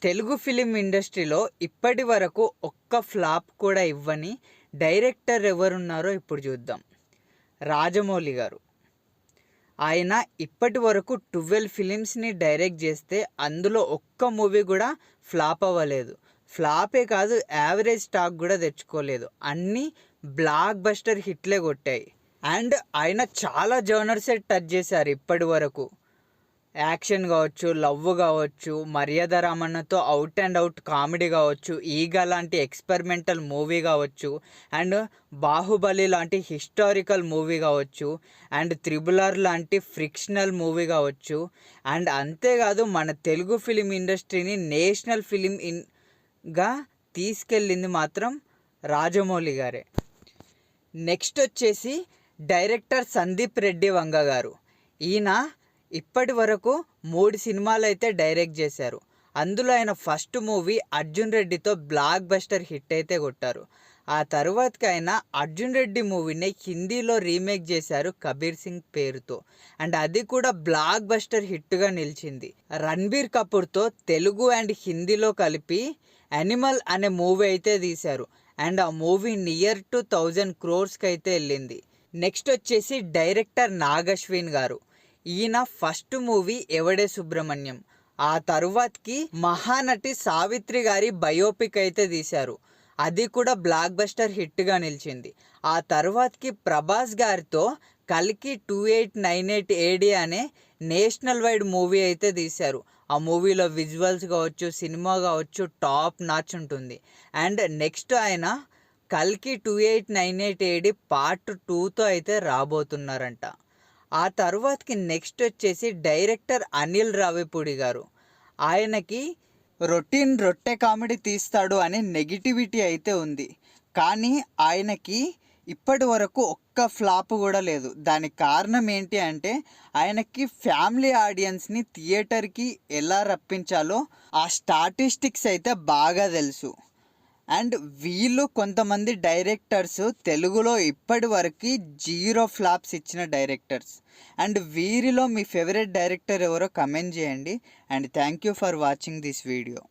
Telugu film ఇండస్ట్రీలో ఇప్పటి వరకు ఒక్క ఫ్లాప్ కూడా ఇవ్వని డైరెక్టర్ ఎవరున్నారో ఇప్పుడు చూద్దాం. రాజమౌళి గారు. ఆయన ఇప్పటి వరకు 12 ఫిలిమ్స్ని డైరెక్ట్ చేస్తే అందులో ఒక్క మూవీ కూడా ఫ్లాప్ అవ్వలేదు. ఫ్లాపే కాదు, యావరేజ్ టాక్ కూడా తెచ్చుకోలేదు. అన్నీ బ్లాక్ బస్టర్ హిట్లే కొట్టాయి. అండ్ ఆయన చాలా జోనర్సే టచ్ చేశారు ఇప్పటి వరకు. యాక్షన్ కావచ్చు, లవ్ కావచ్చు, మర్యాద రామన్నతో అవుట్ అండ్ అవుట్ కామెడీ కావచ్చు, ఈగ లాంటి ఎక్స్పెరిమెంటల్ మూవీ కావచ్చు, అండ్ బాహుబలి లాంటి హిస్టారికల్ మూవీ కావచ్చు, అండ్ త్రిబుల్ ఆర్ లాంటి ఫ్రిక్షనల్ మూవీ కావచ్చు. అండ్ అంతేకాదు మన తెలుగు ఫిలిం ఇండస్ట్రీని నేషనల్ ఫిలింగా తీసుకెళ్ళింది మాత్రం రాజమౌళి గారే. నెక్స్ట్ వచ్చేసి డైరెక్టర్ సందీప్ రెడ్డి వంగ గారు. ఈయన ఇప్పటి వరకు 3 సినిమాలు అయితే డైరెక్ట్ చేశారు. అందులో ఆయన ఫస్ట్ మూవీ అర్జున్ రెడ్డితో బ్లాక్ బస్టర్ హిట్ అయితే కొట్టారు. ఆ తర్వాతకి ఆయన అర్జున్ రెడ్డి మూవీని హిందీలో రీమేక్ చేశారు కబీర్ సింగ్ పేరుతో. అండ్ అది కూడా బ్లాక్ బస్టర్ హిట్గా నిలిచింది. రణబీర్ కపూర్తో తెలుగు అండ్ హిందీలో కలిపి యానిమల్ అనే మూవీ అయితే తీశారు. అండ్ ఆ మూవీ నియర్ టు 1000 crores అయితే వెళ్ళింది. నెక్స్ట్ వచ్చేసి డైరెక్టర్ నాగశ్విన్ గారు. ఈయన ఫస్ట్ మూవీ ఎవడే సుబ్రహ్మణ్యం. ఆ తర్వాతకి మహానటి సావిత్రి గారి బయోపిక్ అయితే తీశారు. అది కూడా బ్లాక్ బస్టర్ హిట్గా నిలిచింది. ఆ తర్వాతకి ప్రభాస్ గారితో కల్కి 2898 AD అనే నేషనల్ వైడ్ మూవీ అయితే తీశారు. ఆ మూవీలో విజువల్స్ కావచ్చు, సినిమా కావచ్చు టాప్ నాచ్ ఉంటుంది. అండ్ నెక్స్ట్ ఆయన కల్కి 2898 AD పార్ట్ 2తో అయితే రాబోతున్నారంట. ఆ తర్వాతకి నెక్స్ట్ వచ్చేసి డైరెక్టర్ అనిల్ రావిపూడి గారు. ఆయనకి రొట్టె కామెడీ తీస్తాడు అనే నెగిటివిటీ అయితే ఉంది. కానీ ఆయనకి ఇప్పటి వరకు ఒక్క ఫ్లాప్ కూడా లేదు. దానికి కారణం ఏంటి అంటే ఆయనకి ఫ్యామిలీ ఆడియన్స్ని థియేటర్కి ఎలా రప్పించాలో ఆ స్టాటిస్టిక్స్ అయితే బాగా తెలుసు. అండ్ వీళ్ళు కొంతమంది డైరెక్టర్స్ తెలుగులో ఇప్పటి వరకు 0 ఫ్లాప్స్ ఇచ్చిన డైరెక్టర్స్. అండ్ వీరిలో మీ ఫేవరెట్ డైరెక్టర్ ఎవరో కమెంట్ చేయండి. And thank you for watching this video.